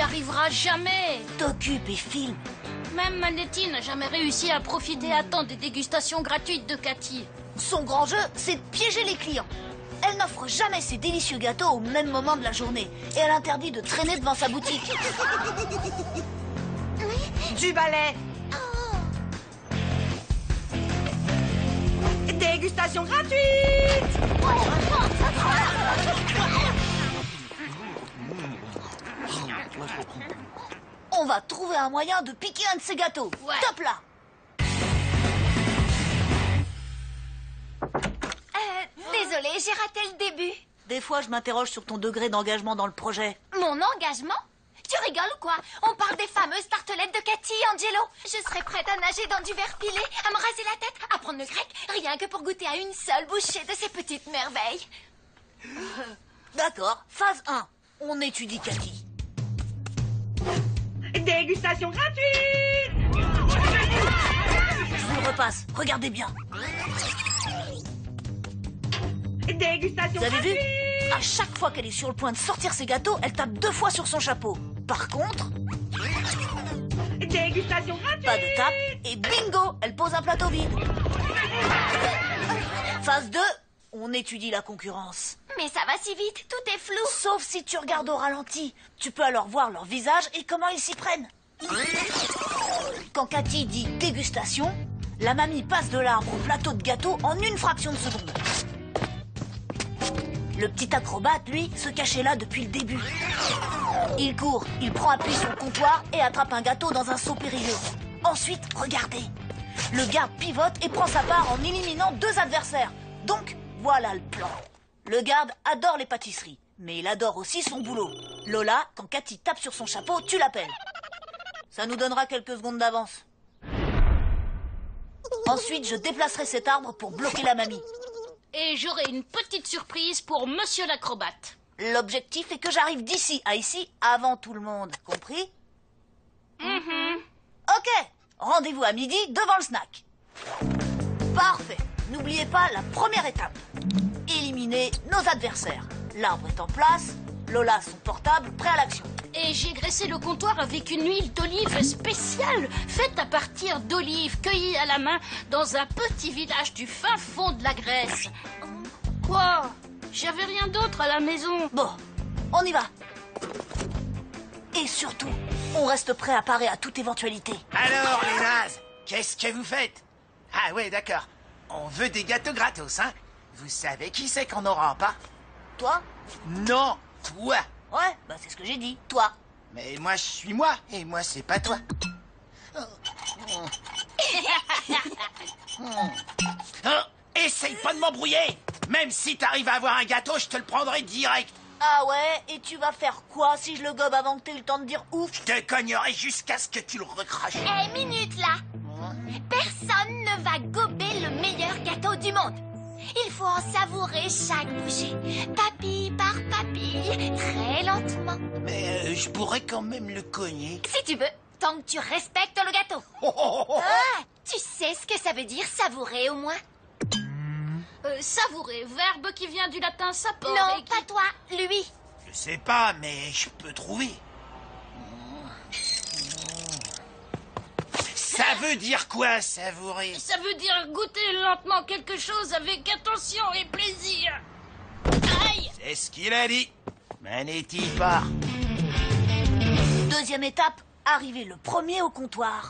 n'y arriveras jamais. T'occupes et filme. Même Manetti n'a jamais réussi à profiter à temps des dégustations gratuites de Cathy. Son grand jeu, c'est de piéger les clients. Elle n'offre jamais ses délicieux gâteaux au même moment de la journée. Et elle interdit de traîner devant sa boutique. Du balai. Dégustation gratuite. On va trouver un moyen de piquer un de ces gâteaux. Ouais. Top là. Désolée, j'ai raté le début. Des fois, je m'interroge sur ton degré d'engagement dans le projet. Mon engagement? Tu rigoles ou quoi? On parle des fameuses tartelettes de Cathy, Angelo. Je serais prête à nager dans du verre pilé, à me raser la tête, à prendre le grec, rien que pour goûter à une seule bouchée de ces petites merveilles. D'accord, phase 1. On étudie Cathy. Dégustation gratuite. Je vous le repasse, regardez bien. Dégustation Vous avez vu? gratuite. À chaque fois qu'elle est sur le point de sortir ses gâteaux, elle tape 2 fois sur son chapeau. Par contre, Dégustation gratuite. pas de tape et bingo, elle pose un plateau vide. Phase 2, on étudie la concurrence. Mais ça va si vite, tout est flou. Sauf si tu regardes au ralenti. Tu peux alors voir leur visage et comment ils s'y prennent. Quand Cathy dit dégustation, la mamie passe de l'arbre au plateau de gâteau en une fraction de seconde. Le petit acrobate, lui, se cachait là depuis le début. Il court, il prend appui sur le comptoir et attrape un gâteau dans un seau périlleux. Ensuite, regardez. Le garde pivote et prend sa part en éliminant 2 adversaires. Donc, voilà le plan. Le garde adore les pâtisseries, mais il adore aussi son boulot. Lola, quand Cathy tape sur son chapeau, tu l'appelles. Ça nous donnera quelques secondes d'avance. Ensuite, je déplacerai cet arbre pour bloquer la mamie. Et j'aurai une petite surprise pour Monsieur l'acrobate. L'objectif est que j'arrive d'ici à ici avant tout le monde, compris? Ok, rendez-vous à midi devant le snack. Parfait. N'oubliez pas la première étape. Éliminer nos adversaires. L'arbre est en place, Lola son portable, prêt à l'action. Et j'ai graissé le comptoir avec une huile d'olive spéciale, faite à partir d'olives cueillies à la main dans un petit village du fin fond de la Grèce. Quoi? J'avais rien d'autre à la maison. Bon, on y va. Et surtout, on reste prêt à parer à toute éventualité. Alors, les nazes, qu'est-ce que vous faites? Ah ouais, d'accord. On veut des gâteaux gratos, hein? Vous savez qui c'est qu'on n'aura pas? Toi? Non, toi. Ouais, bah c'est ce que j'ai dit, toi. Mais moi, je suis moi, et moi, c'est pas toi. Oh, essaye pas de m'embrouiller. Même si t'arrives à avoir un gâteau, je te le prendrai direct. Ah ouais, et tu vas faire quoi si je le gobe avant que t'aies eu le temps de dire ouf? Je te cognerai jusqu'à ce que tu le recraches. Eh, minute là. Personne ne va gober le meilleur gâteau du monde. Il faut en savourer chaque bouchée, papille par papille, très lentement. Mais je pourrais quand même le cogner. Si tu veux, tant que tu respectes le gâteau. Oh, oh, oh, oh. Ah, tu sais ce que ça veut dire savourer au moins? Savourer, verbe qui vient du latin sapore. Non, et qui- pas toi, lui. Je sais pas, mais je peux trouver. Ça veut dire quoi, savourer? Ça veut dire goûter lentement quelque chose avec attention et plaisir. Aïe! C'est ce qu'il a dit. Manetti part. Deuxième étape, arriver le premier au comptoir.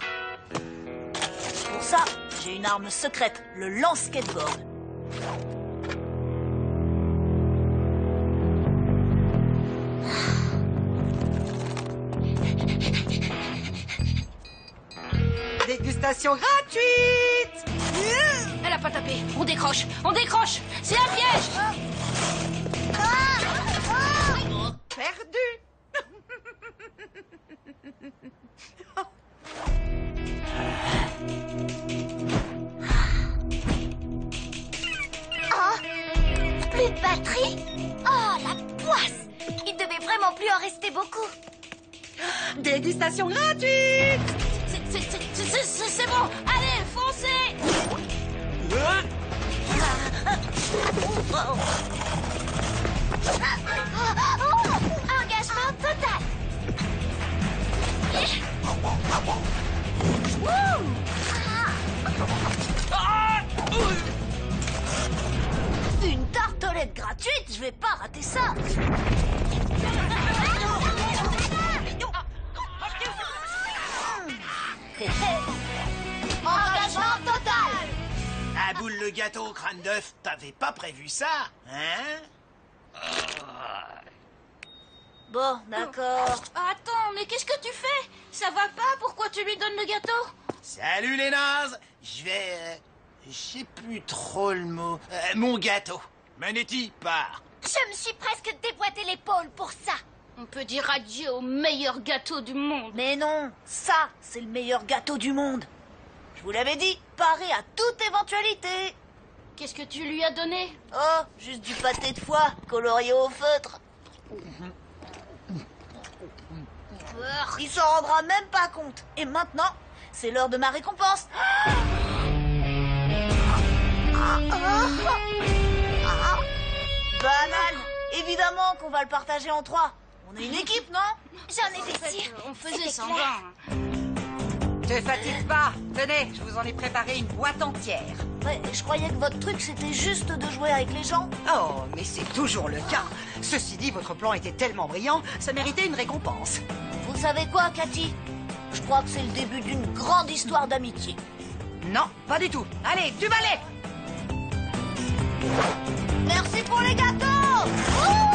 Pour ça, j'ai une arme secrète, le lance-skateboard. Dégustation gratuite. Elle a pas tapé. On décroche, c'est un piège. Perdu. Plus de batterie? Oh, la poisse! Il devait vraiment plus en rester beaucoup. Dégustation gratuite. C'est bon. Allez, foncez. Oh, engagement total. ça. Engagement total. Ah, Boule le gâteau au crâne d'œuf, t'avais pas prévu ça, hein? Bon, d'accord. Attends, mais qu'est-ce que tu fais? Ça va pas? Pourquoi tu lui donnes le gâteau? Salut les nazes! Je vais... je sais plus trop le mot. Mon gâteau. Manetti, part. Je me suis presque déboîté l'épaule pour ça. On peut dire adieu au meilleur gâteau du monde. Mais non, ça, c'est le meilleur gâteau du monde. Je vous l'avais dit, paré à toute éventualité. Qu'est-ce que tu lui as donné? Oh, juste du pâté de foie, colorié au feutre. Il s'en rendra même pas compte. Et maintenant, c'est l'heure de ma récompense. Banane. Évidemment qu'on va le partager en 3. On est une équipe, non? J'en étais sûre. On faisait C'était semblant. clair. Te fatigue pas. Tenez, je vous en ai préparé une boîte entière. Ouais, je croyais que votre truc, c'était juste de jouer avec les gens. Oh, mais c'est toujours le cas. Ceci dit, votre plan était tellement brillant, ça méritait une récompense. Vous savez quoi, Cathy? Je crois que c'est le début d'une grande histoire d'amitié. Non, pas du tout. Allez, du balai. Merci pour les gâteaux! Ouh!